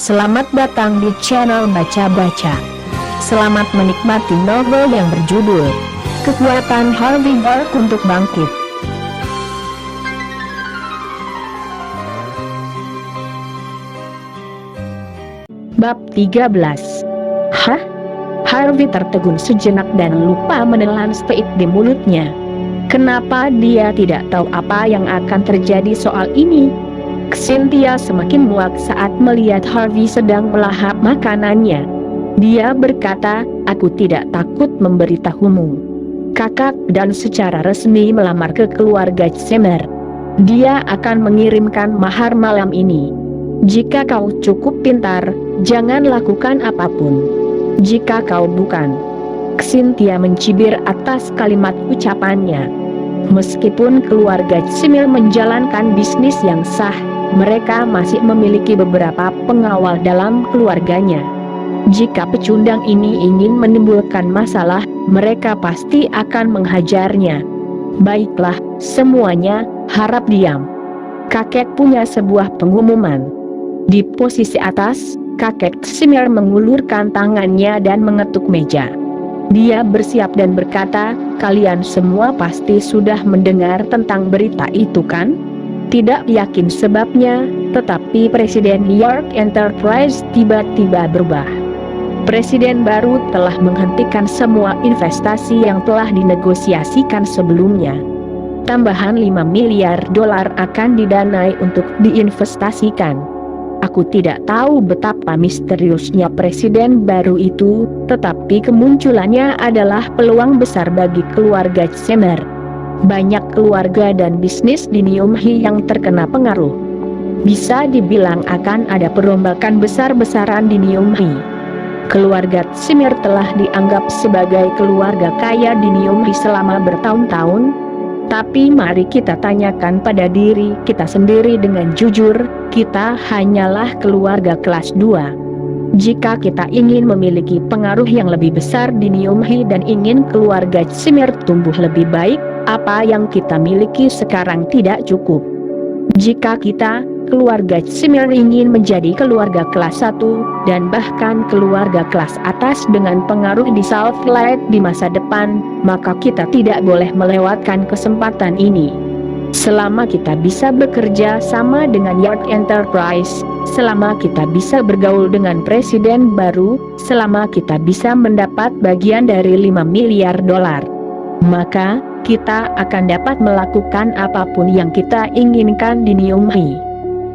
Selamat datang di channel Baca-Baca. Selamat menikmati novel yang berjudul Kekuatan Harvey Dark untuk Bangkit. Bab 13. Hah? Harvey tertegun sejenak dan lupa menelan speik di mulutnya. Kenapa dia tidak tahu apa yang akan terjadi soal ini? Cynthia semakin muak saat melihat Harvey sedang melahap makanannya. Dia berkata, "Aku tidak takut memberitahumu. Kakak dan secara resmi melamar ke keluarga Zimmer. Dia akan mengirimkan mahar malam ini. Jika kau cukup pintar, jangan lakukan apapun. Jika kau bukan." Cynthia mencibir atas kalimat ucapannya. Meskipun keluarga Zimmer menjalankan bisnis yang sah, mereka masih memiliki beberapa pengawal dalam keluarganya. Jika pecundang ini ingin menimbulkan masalah, mereka pasti akan menghajarnya. Baiklah, semuanya, harap diam. Kakek punya sebuah pengumuman. Di posisi atas, kakek Zimmer mengulurkan tangannya dan mengetuk meja. Dia bersiap dan berkata, "Kalian semua pasti sudah mendengar tentang berita itu kan?" Tidak yakin sebabnya, tetapi Presiden York Enterprise tiba-tiba berubah. Presiden baru telah menghentikan semua investasi yang telah dinegosiasikan sebelumnya. Tambahan $5 miliar akan didanai untuk diinvestasikan. Aku tidak tahu betapa misteriusnya presiden baru itu, tetapi kemunculannya adalah peluang besar bagi keluarga Zimmer. Banyak keluarga dan bisnis di Niumhi yang terkena pengaruh. Bisa dibilang akan ada perombakan besar-besaran di Niumhi. Keluarga Zimmer telah dianggap sebagai keluarga kaya di Niumhi selama bertahun-tahun. Tapi mari kita tanyakan pada diri kita sendiri dengan jujur, kita hanyalah keluarga kelas 2. Jika kita ingin memiliki pengaruh yang lebih besar di Niumhi dan ingin keluarga Zimmer tumbuh lebih baik, apa yang kita miliki sekarang tidak cukup. Jika kita, keluarga Zimmer, ingin menjadi keluarga kelas 1, dan bahkan keluarga kelas atas dengan pengaruh di Southlight di masa depan, maka kita tidak boleh melewatkan kesempatan ini. Selama kita bisa bekerja sama dengan York Enterprise, selama kita bisa bergaul dengan presiden baru, selama kita bisa mendapat bagian dari $5 miliar, maka kita akan dapat melakukan apapun yang kita inginkan di Niumhi.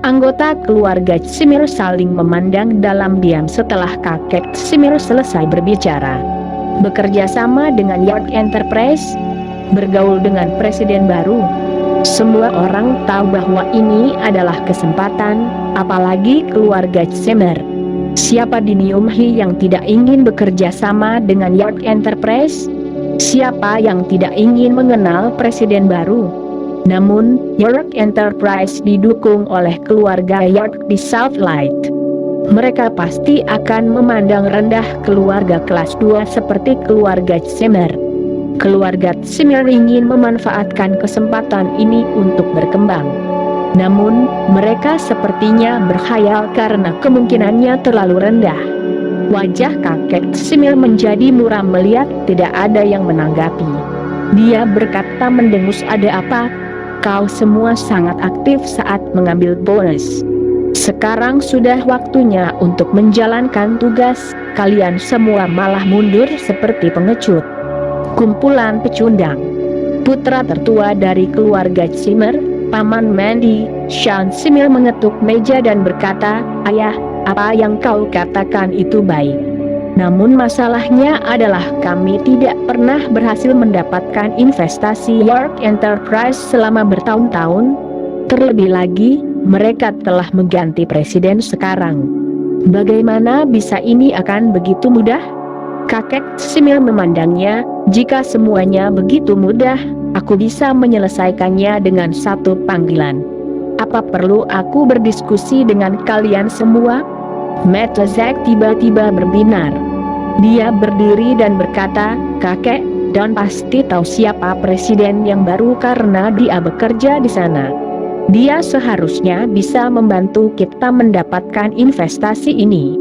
Anggota keluarga Zimmer saling memandang dalam diam setelah kakek Zimmer selesai berbicara. Bekerja sama dengan York Enterprise, bergaul dengan presiden baru. Semua orang tahu bahwa ini adalah kesempatan, apalagi keluarga Zimmer. Siapa di Niumhi yang tidak ingin bekerja sama dengan York Enterprise? Siapa yang tidak ingin mengenal presiden baru? Namun, York Enterprise didukung oleh keluarga York di Southlight. Mereka pasti akan memandang rendah keluarga kelas 2 seperti keluarga Zimmer. Keluarga Zimmer ingin memanfaatkan kesempatan ini untuk berkembang. Namun, mereka sepertinya berkhayal karena kemungkinannya terlalu rendah. Wajah kakek Zimmer menjadi muram melihat tidak ada yang menanggapi. Dia berkata mendengus, "Ada apa? Kau semua sangat aktif saat mengambil bonus. Sekarang sudah waktunya untuk menjalankan tugas, kalian semua malah mundur seperti pengecut." Kumpulan pecundang. Putra tertua dari keluarga Zimmer, Paman Mandy, Sean Zimmer, mengetuk meja dan berkata, "Ayah, apa yang kau katakan itu baik. Namun masalahnya adalah kami tidak pernah berhasil mendapatkan investasi York Enterprise selama bertahun-tahun. Terlebih lagi, mereka telah mengganti presiden sekarang. Bagaimana bisa ini akan begitu mudah?" Kakek Zimmer memandangnya. "Jika semuanya begitu mudah, aku bisa menyelesaikannya dengan satu panggilan. Apa perlu aku berdiskusi dengan kalian semua?" Mata Zack tiba-tiba berbinar. Dia berdiri dan berkata, "Kakek, Don pasti tahu siapa presiden yang baru karena dia bekerja di sana. Dia seharusnya bisa membantu kita mendapatkan investasi ini.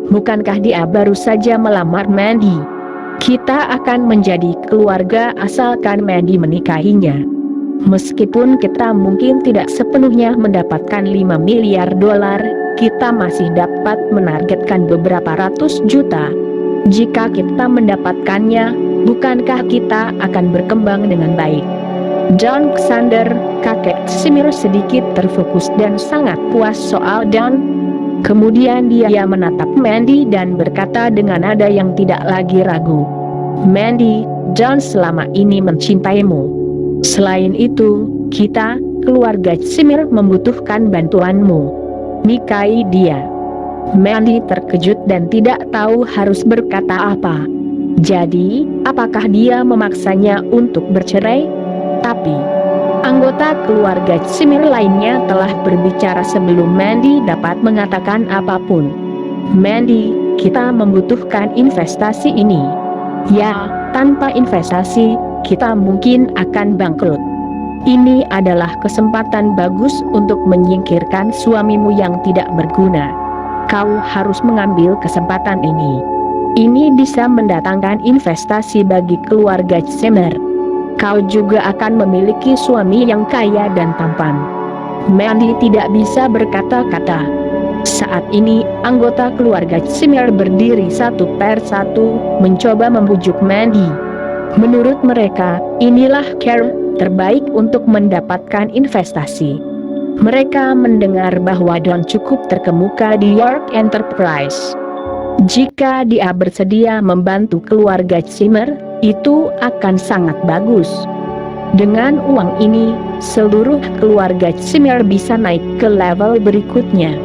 Bukankah dia baru saja melamar Mandy? Kita akan menjadi keluarga asalkan Mandy menikahinya. Meskipun kita mungkin tidak sepenuhnya mendapatkan 5 miliar dolar, kita masih dapat menargetkan beberapa ratus juta. Jika kita mendapatkannya, bukankah kita akan berkembang dengan baik? John Xander, kakek Simir sedikit terfokus dan sangat puas soal John. Kemudian dia menatap Mandy dan berkata dengan nada yang tidak lagi ragu, "Mandy, John selama ini mencintaimu. Selain itu, kita, keluarga Simir membutuhkan bantuanmu. Nikahi dia." Mandy terkejut dan tidak tahu harus berkata apa. Jadi, apakah dia memaksanya untuk bercerai? Tapi, anggota keluarga Simir lainnya telah berbicara sebelum Mandy dapat mengatakan apapun. "Mandy, kita membutuhkan investasi ini. Ya, tanpa investasi, kita mungkin akan bangkrut. Ini adalah kesempatan bagus untuk menyingkirkan suamimu yang tidak berguna. Kau harus mengambil kesempatan ini. Ini bisa mendatangkan investasi bagi keluarga Simir. Kau juga akan memiliki suami yang kaya dan tampan." Mandy tidak bisa berkata-kata. Saat ini, anggota keluarga Simir berdiri satu per satu, mencoba membujuk Mandy. Menurut mereka, inilah cara terbaik untuk mendapatkan investasi. Mereka mendengar bahwa Don cukup terkemuka di York Enterprise. Jika dia bersedia membantu keluarga Simir, itu akan sangat bagus. Dengan uang ini, seluruh keluarga Simir bisa naik ke level berikutnya.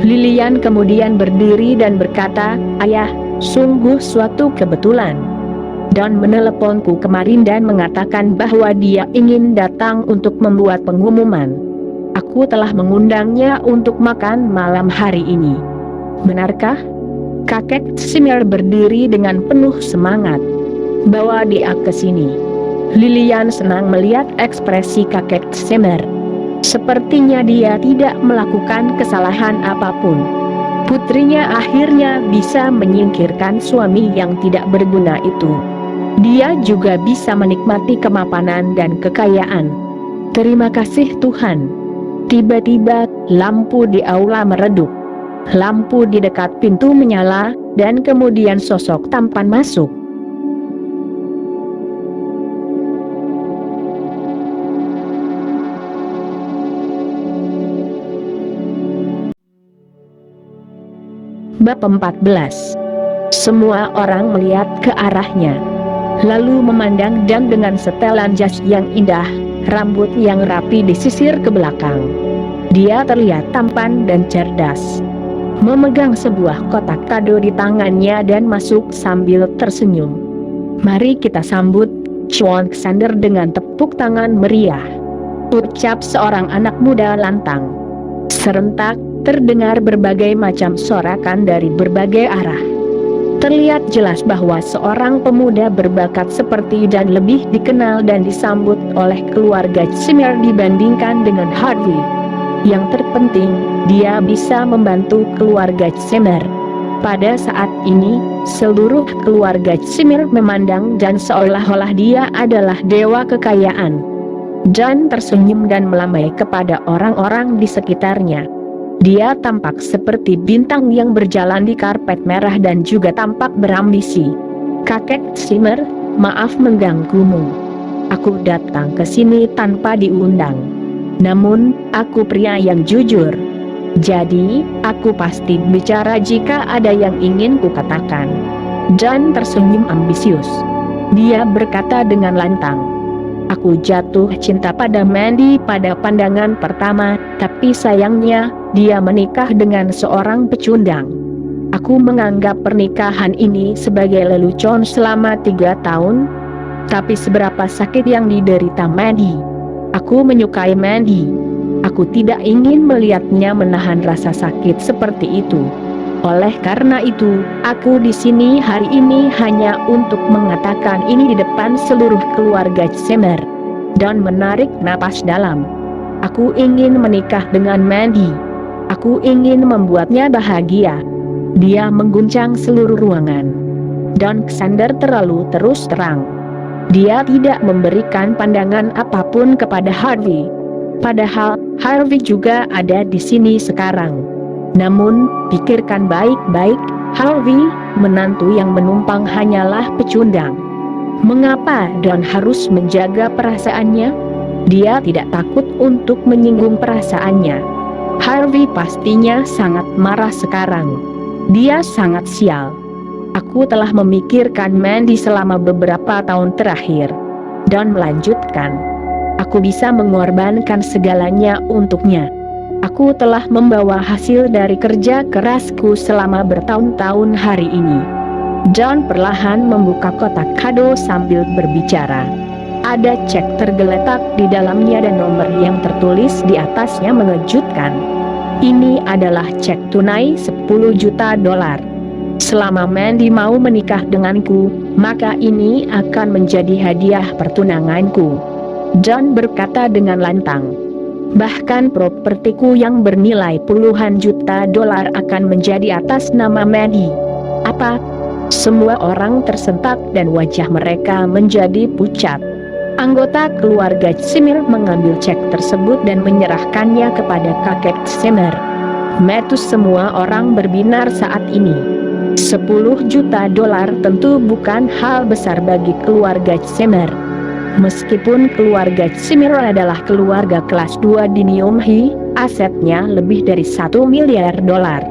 Lilian kemudian berdiri dan berkata, "Ayah, sungguh suatu kebetulan. Don meneleponku kemarin dan mengatakan bahwa dia ingin datang untuk membuat pengumuman. Aku telah mengundangnya untuk makan malam hari ini." "Benarkah?" Kakek Simir berdiri dengan penuh semangat. "Bawa dia ke sini." Lilian senang melihat ekspresi kakek Simir. Sepertinya dia tidak melakukan kesalahan apapun. Putrinya akhirnya bisa menyingkirkan suami yang tidak berguna itu. Dia juga bisa menikmati kemapanan dan kekayaan. "Terima kasih Tuhan." Tiba-tiba, lampu di aula meredup. Lampu di dekat pintu menyala, dan kemudian sosok tampan masuk. Bab 14. Semua orang melihat ke arahnya, lalu memandang Dan dengan setelan jas yang indah, rambut yang rapi disisir ke belakang. Dia terlihat tampan dan cerdas. Memegang sebuah kotak kado di tangannya dan masuk sambil tersenyum. "Mari kita sambut John Xander dengan tepuk tangan meriah," ucap seorang anak muda lantang. Serentak, terdengar berbagai macam sorakan dari berbagai arah. Terlihat jelas bahwa seorang pemuda berbakat seperti Dan lebih dikenal dan disambut oleh keluarga Simir dibandingkan dengan Harvey. Yang terpenting, dia bisa membantu keluarga Simir. Pada saat ini, seluruh keluarga Simir memandang Dan seolah-olah dia adalah dewa kekayaan. Dan tersenyum dan melambai kepada orang-orang di sekitarnya. Dia tampak seperti bintang yang berjalan di karpet merah dan juga tampak berambisi. "Kakek Simir, maaf mengganggumu. Aku datang ke sini tanpa diundang. Namun, aku pria yang jujur. Jadi, aku pasti bicara jika ada yang ingin kukatakan." Dan tersenyum ambisius. Dia berkata dengan lantang, "Aku jatuh cinta pada Mandy pada pandangan pertama, tapi sayangnya, dia menikah dengan seorang pecundang. Aku menganggap pernikahan ini sebagai lelucon selama 3 tahun. Tapi seberapa sakit yang diderita Mandy. Aku menyukai Mandy. Aku tidak ingin melihatnya menahan rasa sakit seperti itu. Oleh karena itu, aku di sini hari ini hanya untuk mengatakan ini di depan seluruh keluarga Simir." Dan menarik napas dalam. Aku ingin menikah dengan Mandy. Aku ingin membuatnya bahagia. Dia mengguncang seluruh ruangan. Don Xander terlalu terus terang. Dia tidak memberikan pandangan apapun kepada Harvey. Padahal, Harvey juga ada di sini sekarang. Namun, pikirkan baik-baik, Harvey, menantu yang menumpang hanyalah pecundang. Mengapa Don harus menjaga perasaannya? Dia tidak takut untuk menyinggung perasaannya. Harvey pastinya sangat marah sekarang. Dia sangat sial. Aku telah memikirkan Mandy selama beberapa tahun terakhir. Don melanjutkan. Aku bisa mengorbankan segalanya untuknya. Aku telah membawa hasil dari kerja kerasku selama bertahun-tahun hari ini. Don perlahan membuka kotak kado sambil berbicara. Ada cek tergeletak di dalamnya dan nomor yang tertulis di atasnya mengejutkan. Ini adalah cek tunai 10 juta dolar. Selama Mandy mau menikah denganku, maka ini akan menjadi hadiah pertunanganku. Don berkata dengan lantang. Bahkan propertiku yang bernilai puluhan juta dolar akan menjadi atas nama Mandy. Apa? Semua orang tersentak dan wajah mereka menjadi pucat. Anggota keluarga Simir mengambil cek tersebut dan menyerahkannya kepada kakek Simir. Metus semua orang berbinar saat ini. 10 juta dolar tentu bukan hal besar bagi keluarga Simir. Meskipun keluarga Simir adalah keluarga kelas 2 di Niumhi, asetnya lebih dari 1 miliar dolar.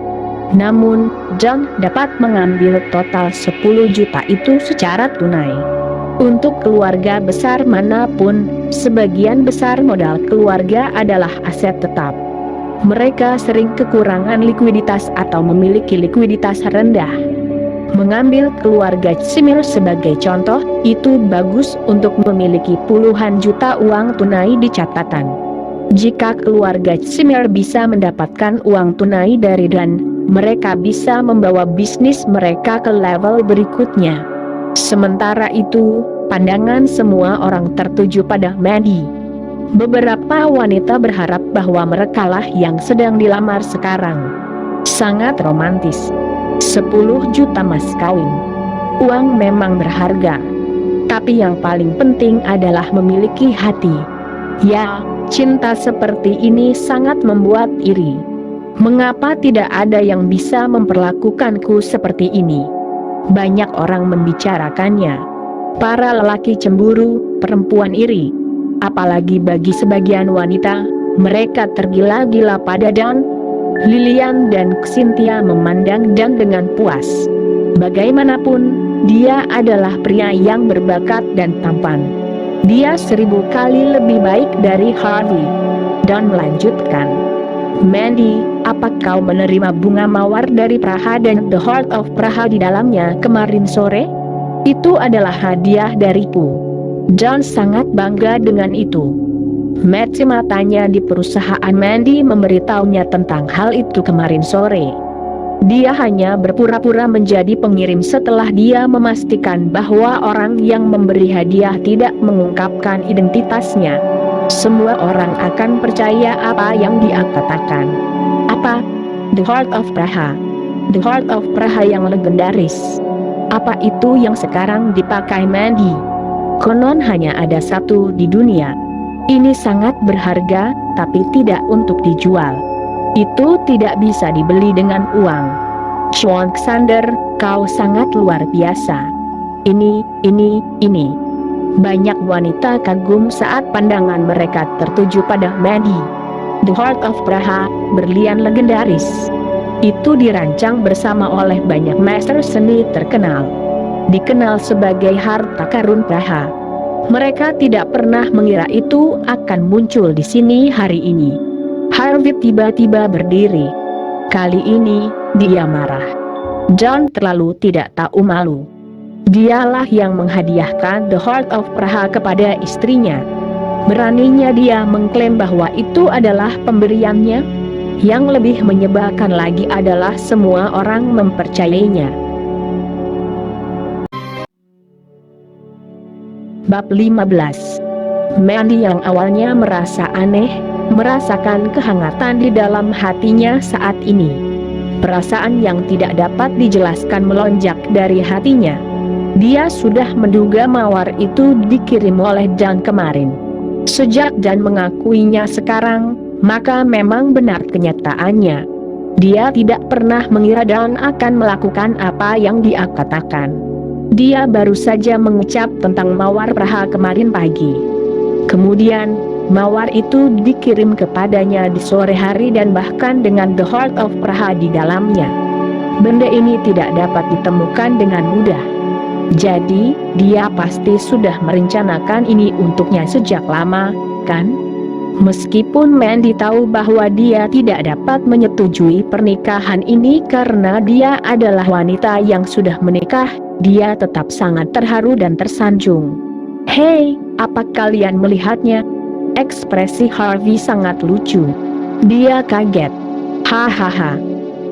Namun, John dapat mengambil total 10 juta itu secara tunai. Untuk keluarga besar manapun, sebagian besar modal keluarga adalah aset tetap. Mereka sering kekurangan likuiditas atau memiliki likuiditas rendah. Mengambil keluarga Simir sebagai contoh, itu bagus untuk memiliki puluhan juta uang tunai di catatan. Jika keluarga Simir bisa mendapatkan uang tunai dari Don, mereka bisa membawa bisnis mereka ke level berikutnya. Sementara itu, pandangan semua orang tertuju pada Mandy. Beberapa wanita berharap bahwa merekalah yang sedang dilamar sekarang. Sangat romantis. 10 juta mas kawin. Uang memang berharga. Tapi yang paling penting adalah memiliki hati. Ya, cinta seperti ini sangat membuat iri. Mengapa tidak ada yang bisa memperlakukanku seperti ini? Banyak orang membicarakannya. Para lelaki cemburu, perempuan iri. Apalagi bagi sebagian wanita, mereka tergila-gila pada Don. Lilian dan Cynthia memandang Don dengan puas. Bagaimanapun, dia adalah pria yang berbakat dan tampan. Dia 1000 kali lebih baik dari Harvey. Don melanjutkan. Mandy, apa kau menerima bunga mawar dari Praha dan The Heart of Praha di dalamnya kemarin sore? Itu adalah hadiah dariku. John sangat bangga dengan itu. Mata matanya di perusahaan Mandy memberitahunya tentang hal itu kemarin sore. Dia hanya berpura-pura menjadi pengirim setelah dia memastikan bahwa orang yang memberi hadiah tidak mengungkapkan identitasnya. Semua orang akan percaya apa yang dia katakan. Apa? The Heart of Praha. The Heart of Praha yang legendaris. Apa itu yang sekarang dipakai Mandy? Konon hanya ada satu di dunia. Ini sangat berharga, tapi tidak untuk dijual. Itu tidak bisa dibeli dengan uang. Sean Xander, kau sangat luar biasa. Ini. Banyak wanita kagum saat pandangan mereka tertuju pada Mandy. The Heart of Praha, berlian legendaris. Itu dirancang bersama oleh banyak master seni terkenal. Dikenal sebagai harta karun Praha. Mereka tidak pernah mengira itu akan muncul di sini hari ini. Harvey tiba-tiba berdiri. Kali ini, dia marah. John terlalu tidak tahu malu. Dialah yang menghadiahkan The Heart of Praha kepada istrinya. Beraninya dia mengklaim bahwa itu adalah pemberiannya. Yang lebih menyebalkan lagi adalah semua orang mempercayainya. Bab 15. Mandy yang awalnya merasa aneh, merasakan kehangatan di dalam hatinya saat ini. Perasaan yang tidak dapat dijelaskan melonjak dari hatinya. Dia sudah menduga mawar itu dikirim oleh Jan kemarin. Sejak Jan mengakuinya sekarang, maka memang benar kenyataannya. Dia tidak pernah mengira Jan akan melakukan apa yang dia katakan. Dia baru saja mengucap tentang mawar Praha kemarin pagi. Kemudian, mawar itu dikirim kepadanya di sore hari dan bahkan dengan The Heart of Praha di dalamnya. Benda ini tidak dapat ditemukan dengan mudah. Jadi, dia pasti sudah merencanakan ini untuknya sejak lama, kan? Meskipun Mandy tahu bahwa dia tidak dapat menyetujui pernikahan ini karena dia adalah wanita yang sudah menikah, dia tetap sangat terharu dan tersanjung. Hei, apa kalian melihatnya? Ekspresi Harvey sangat lucu. Dia kaget. Hahaha.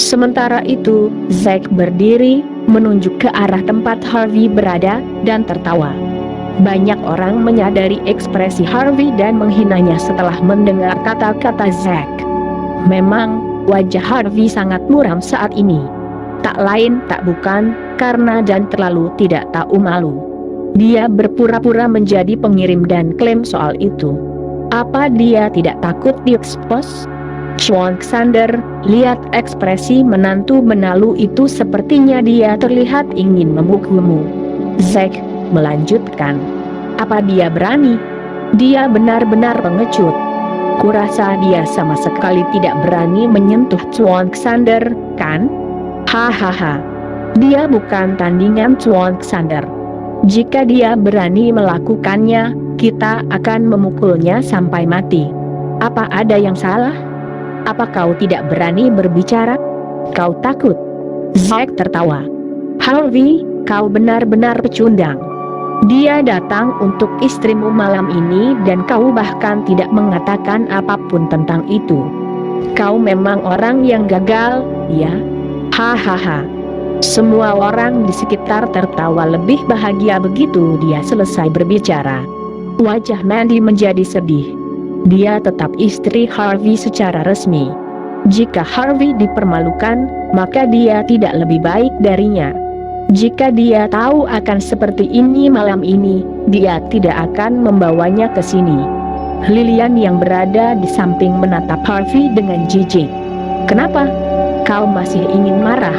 Sementara itu, Zack berdiri, menunjuk ke arah tempat Harvey berada, dan tertawa. Banyak orang menyadari ekspresi Harvey dan menghinanya setelah mendengar kata-kata Zack. Memang, wajah Harvey sangat muram saat ini. Tak lain tak bukan, karena Jan terlalu tidak tahu malu. Dia berpura-pura menjadi pengirim dan klaim soal itu. Apa dia tidak takut diekspos? Chuan Xander, lihat ekspresi menantu menalu itu, sepertinya dia terlihat ingin memukulmu. Zack melanjutkan. Apa dia berani? Dia benar-benar pengecut. Kurasa dia sama sekali tidak berani menyentuh Chuan Xander, kan? Hahaha. Dia bukan tandingan Chuan Xander. Jika dia berani melakukannya, kita akan memukulnya sampai mati. Apa ada yang salah? Apa kau tidak berani berbicara? Kau takut? Zack tertawa. Harvey, kau benar-benar pecundang. Dia datang untuk istrimu malam ini dan kau bahkan tidak mengatakan apapun tentang itu. Kau memang orang yang gagal, ya? Hahaha. Semua orang di sekitar tertawa lebih bahagia begitu dia selesai berbicara. Wajah Mandy menjadi sedih. Dia tetap istri Harvey secara resmi. Jika Harvey dipermalukan, maka dia tidak lebih baik darinya. Jika dia tahu akan seperti ini malam ini, dia tidak akan membawanya ke sini. Lilian yang berada di samping menatap Harvey dengan jijik. Kenapa? Kau masih ingin marah?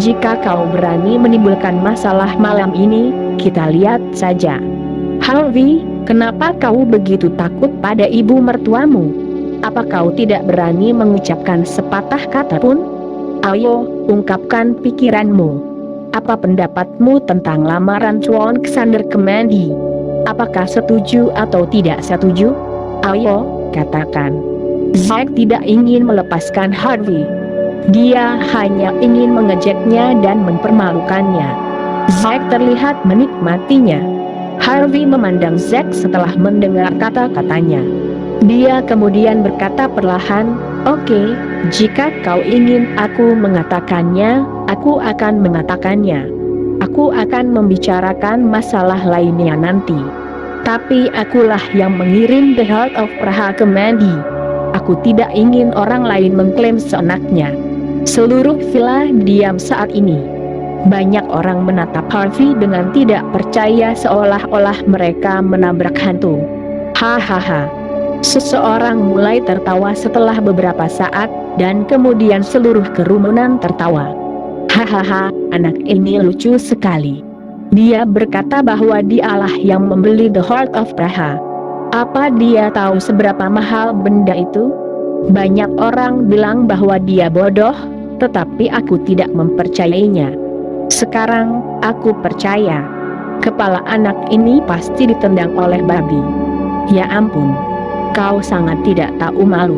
Jika kau berani menimbulkan masalah malam ini, kita lihat saja. Harvey, kenapa kau begitu takut pada ibu mertuamu? Apa kau tidak berani mengucapkan sepatah kata pun? Ayo, ungkapkan pikiranmu. Apa pendapatmu tentang lamaran Chuan Xander ke Mandy? Apakah setuju atau tidak setuju? Ayo, katakan. Zack tidak ingin melepaskan Harvey. Dia hanya ingin mengejeknya dan mempermalukannya. Zack terlihat menikmatinya. Harvey memandang Zack setelah mendengar kata-katanya. Dia kemudian berkata perlahan, "Oke, jika kau ingin aku mengatakannya, aku akan mengatakannya. Aku akan membicarakan masalah lainnya nanti. Tapi akulah yang mengirim The Heart of Praha ke Mandy. Aku tidak ingin orang lain mengklaim seenaknya." Seluruh villa diam saat ini. Banyak orang menatap Harvey dengan tidak percaya seolah-olah mereka menabrak hantu. Hahaha. Seseorang mulai tertawa setelah beberapa saat, dan kemudian seluruh kerumunan tertawa. Hahaha, anak ini lucu sekali. Dia berkata bahwa dialah yang membeli The Heart of Praha. Apa dia tahu seberapa mahal benda itu? Banyak orang bilang bahwa dia bodoh, tetapi aku tidak mempercayainya. Sekarang, aku percaya. Kepala anak ini pasti ditendang oleh babi. Ya ampun. Kau sangat tidak tahu malu.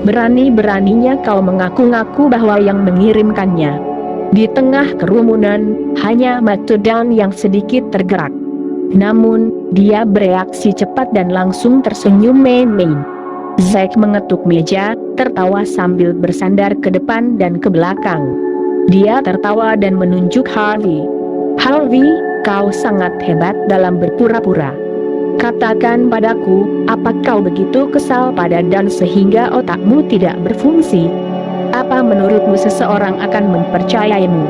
Berani-beraninya kau mengaku-ngaku bahwa yang mengirimkannya. Di tengah kerumunan, hanya Matudan yang sedikit tergerak. Namun, dia bereaksi cepat dan langsung tersenyum main-main. Zack mengetuk meja, tertawa sambil bersandar ke depan dan ke belakang. Dia tertawa dan menunjuk Harvey. Harvey, kau sangat hebat dalam berpura-pura. Katakan padaku, apa kau begitu kesal pada Dan sehingga otakmu tidak berfungsi? Apa menurutmu seseorang akan mempercayaimu?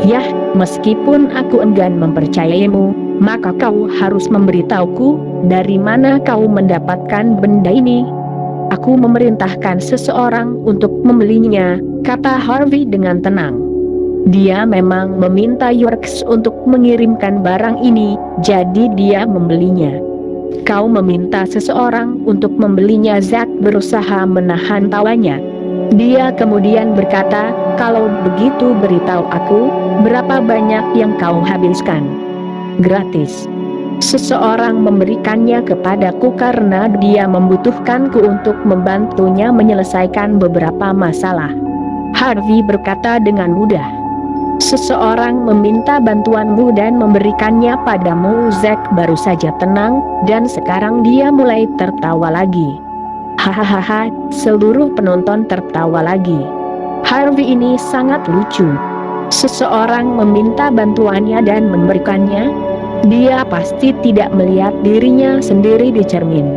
Yah, meskipun aku enggan mempercayaimu, maka kau harus memberitahuku, dari mana kau mendapatkan benda ini? Aku memerintahkan seseorang untuk membelinya, kata Harvey dengan tenang. Dia memang meminta Yorks untuk mengirimkan barang ini, jadi dia membelinya. Kau meminta seseorang untuk membelinya. Zack berusaha menahan tawanya. Dia kemudian berkata, kalau begitu beritahu aku, berapa banyak yang kau habiskan? Gratis. Seseorang memberikannya kepadaku karena dia membutuhkanku untuk membantunya menyelesaikan beberapa masalah. Harvey berkata dengan mudah. Seseorang meminta bantuanmu dan memberikannya padamu. Zack baru saja tenang, dan sekarang dia mulai tertawa lagi. Hahaha, seluruh penonton tertawa lagi. Harvey ini sangat lucu. Seseorang meminta bantuannya dan memberikannya. Dia pasti tidak melihat dirinya sendiri di cermin.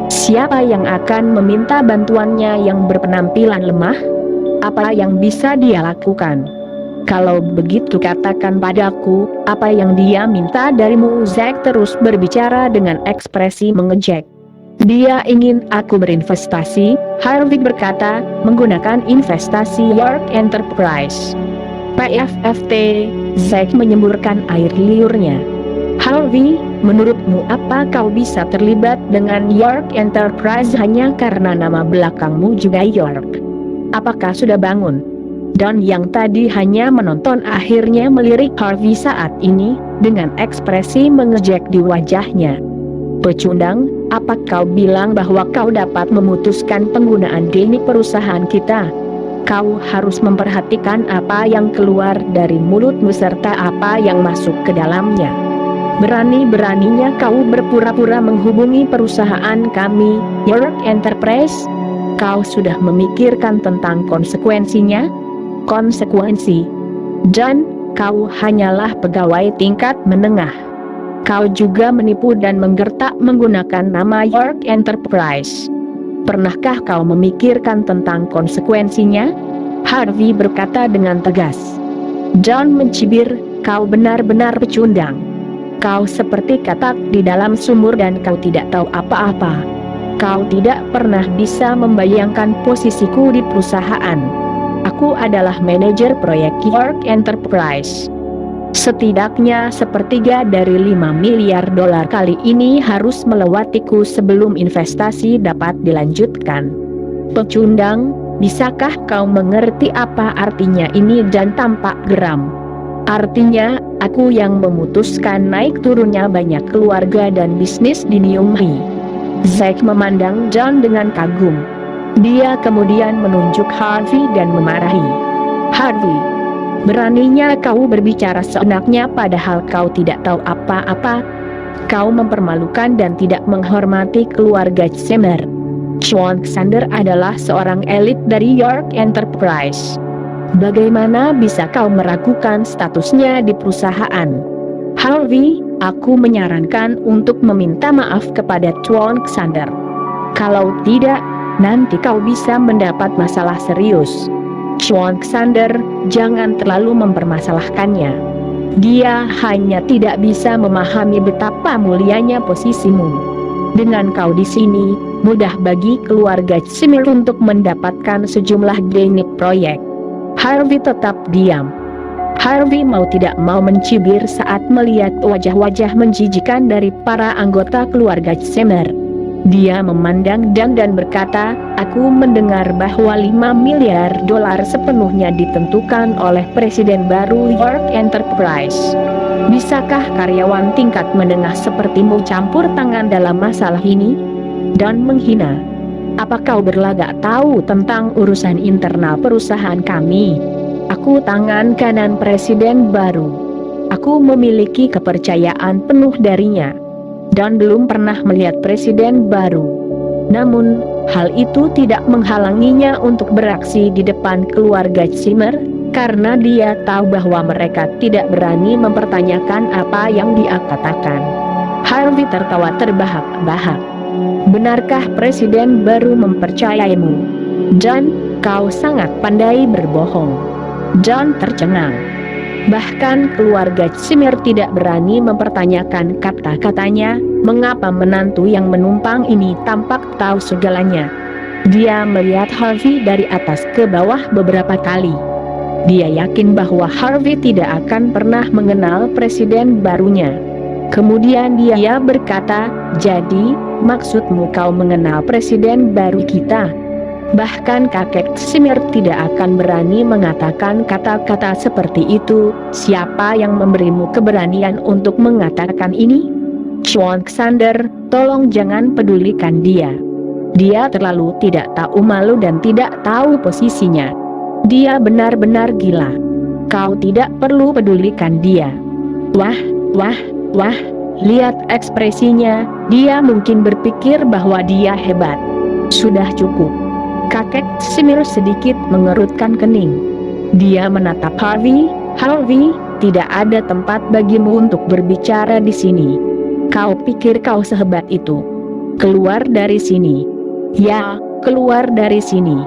Siapa yang akan meminta bantuannya yang berpenampilan lemah? Apa yang bisa dia lakukan? Kalau begitu katakan padaku, apa yang dia minta darimu? Zack terus berbicara dengan ekspresi mengejek. Dia ingin aku berinvestasi, Harvey berkata, menggunakan investasi York Enterprise. PFFT, Zack menyemburkan air liurnya. Harvey, menurutmu apa kau bisa terlibat dengan York Enterprise hanya karena nama belakangmu juga York? Apakah sudah bangun? Dan yang tadi hanya menonton akhirnya melirik Harvey saat ini, dengan ekspresi mengejek di wajahnya. Pecundang, apa kau bilang bahwa kau dapat memutuskan penggunaan gimmick perusahaan kita? Kau harus memperhatikan apa yang keluar dari mulutmu serta apa yang masuk ke dalamnya. Berani-beraninya kau berpura-pura menghubungi perusahaan kami, York Enterprise? Kau sudah memikirkan tentang konsekuensinya? Konsekuensi? Dan, kau hanyalah pegawai tingkat menengah. Kau juga menipu dan menggertak menggunakan nama York Enterprise. Pernahkah kau memikirkan tentang konsekuensinya? Harvey berkata dengan tegas. John mencibir, kau benar-benar pecundang. Kau seperti katak di dalam sumur dan kau tidak tahu apa-apa. Kau tidak pernah bisa membayangkan posisiku di perusahaan. Aku adalah manajer proyek York Enterprise. Setidaknya sepertiga dari 5 miliar dolar kali ini harus melewatiku sebelum investasi dapat dilanjutkan. Pecundang, bisakah kau mengerti apa artinya ini? Dan tampak geram. Artinya, aku yang memutuskan naik turunnya banyak keluarga dan bisnis di Niumri. Zack memandang John dengan kagum. Dia kemudian menunjuk Harvey dan memarahi. Harvey, beraninya kau berbicara seenaknya padahal kau tidak tahu apa-apa. Kau mempermalukan dan tidak menghormati keluarga Zimmer. Sean Xander adalah seorang elit dari York Enterprise. Bagaimana bisa kau meragukan statusnya di perusahaan? Harvey, aku menyarankan untuk meminta maaf kepada Sean Xander. Kalau tidak, nanti kau bisa mendapat masalah serius. Sean Xander, jangan terlalu mempermasalahkannya. Dia hanya tidak bisa memahami betapa mulianya posisimu. Dengan kau di sini, mudah bagi keluarga Zimmer untuk mendapatkan sejumlah gimmick proyek. Harvey tetap diam. Harvey mau tidak mau mencibir saat melihat wajah-wajah menjijikan dari para anggota keluarga Zimmer. Dia memandang dan berkata, aku mendengar bahwa 5 miliar dolar sepenuhnya ditentukan oleh Presiden baru York Enterprise. Bisakah karyawan tingkat menengah sepertimu campur tangan dalam masalah ini? Dan menghina. Apa kau berlagak tahu tentang urusan internal perusahaan kami? Aku tangan kanan presiden baru. Aku memiliki kepercayaan penuh darinya. Dan belum pernah melihat presiden baru. Namun, hal itu tidak menghalanginya untuk beraksi di depan keluarga Zimmer, karena dia tahu bahwa mereka tidak berani mempertanyakan apa yang dia katakan. Harvey tertawa terbahak-bahak. Benarkah presiden baru mempercayaimu? John, kau sangat pandai berbohong. John tercengang. Bahkan keluarga Simir tidak berani mempertanyakan kata-katanya. Mengapa menantu yang menumpang ini tampak tahu segalanya? Dia melihat Harvey dari atas ke bawah beberapa kali. Dia yakin bahwa Harvey tidak akan pernah mengenal presiden barunya. Kemudian dia berkata, "Jadi, maksudmu kau mengenal presiden baru kita?" Bahkan kakek Simir tidak akan berani mengatakan kata-kata seperti itu. Siapa yang memberimu keberanian untuk mengatakan ini? Chuan Xander, tolong jangan pedulikan dia. Dia terlalu tidak tahu malu dan tidak tahu posisinya. Dia benar-benar gila. Kau tidak perlu pedulikan dia. Wah, wah, wah, lihat ekspresinya. Dia mungkin berpikir bahwa dia hebat. Sudah cukup. Kakek Simir sedikit mengerutkan kening. Dia menatap Harvey. Harvey, tidak ada tempat bagimu untuk berbicara di sini. Kau pikir kau sehebat itu? Keluar dari sini. Ya, keluar dari sini.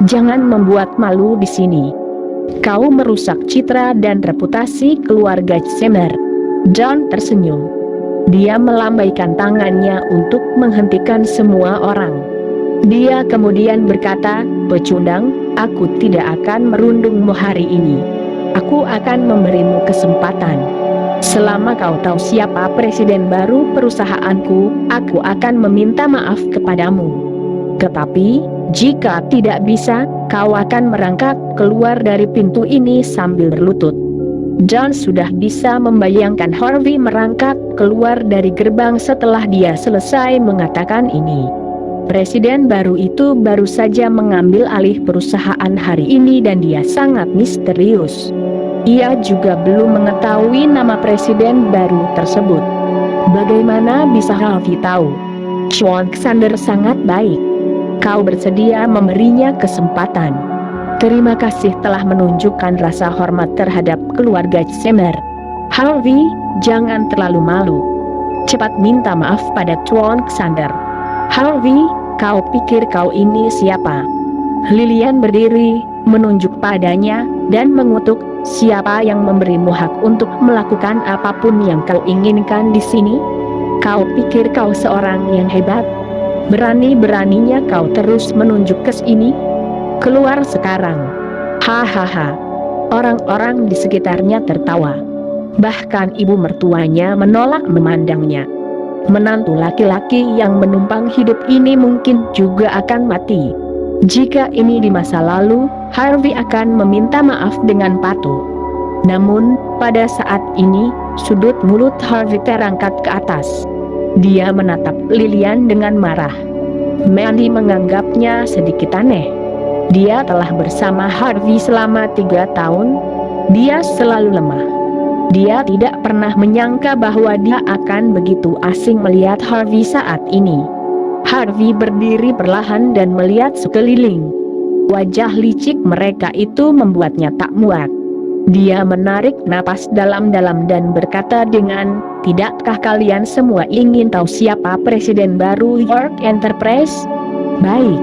Jangan membuat malu di sini. Kau merusak citra dan reputasi keluarga Simir. John tersenyum. Dia melambaikan tangannya untuk menghentikan semua orang. Dia kemudian berkata, "Pecundang, aku tidak akan merundungmu hari ini. Aku akan memberimu kesempatan. Selama kau tahu siapa presiden baru perusahaanku, aku akan meminta maaf kepadamu. Tetapi, jika tidak bisa, kau akan merangkak keluar dari pintu ini sambil berlutut." John sudah bisa membayangkan Harvey merangkak keluar dari gerbang setelah dia selesai mengatakan ini. Presiden baru itu baru saja mengambil alih perusahaan hari ini dan dia sangat misterius. Ia juga belum mengetahui nama presiden baru tersebut. Bagaimana bisa Harvey tahu? Chuan Xander sangat baik. Kau bersedia memberinya kesempatan. Terima kasih telah menunjukkan rasa hormat terhadap keluarga Simir. Harvey, jangan terlalu malu. Cepat minta maaf pada Chuan Xander. Harvey, kau pikir kau ini siapa? Lilian berdiri, menunjuk padanya, dan mengutuk. Siapa yang memberimu hak untuk melakukan apapun yang kau inginkan di sini? Kau pikir kau seorang yang hebat? Berani-beraninya kau terus menunjuk ke sini? Keluar sekarang. Hahaha. Orang-orang di sekitarnya tertawa. Bahkan ibu mertuanya menolak memandangnya. Menantu laki-laki yang menumpang hidup ini mungkin juga akan mati. Jika ini di masa lalu, Harvey akan meminta maaf dengan patuh. Namun, pada saat ini, sudut mulut Harvey terangkat ke atas. Dia menatap Lilian dengan marah. Mandy menganggapnya sedikit aneh. Dia telah bersama Harvey selama 3 tahun. Dia selalu lemah. Dia tidak pernah menyangka bahwa dia akan begitu asing melihat Harvey saat ini. Harvey berdiri perlahan dan melihat sekeliling. Wajah licik mereka itu membuatnya tak muat. Dia menarik napas dalam-dalam dan berkata dengan, "Tidakkah kalian semua ingin tahu siapa presiden baru York Enterprise? Baik,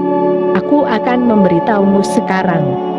aku akan memberitahumu sekarang."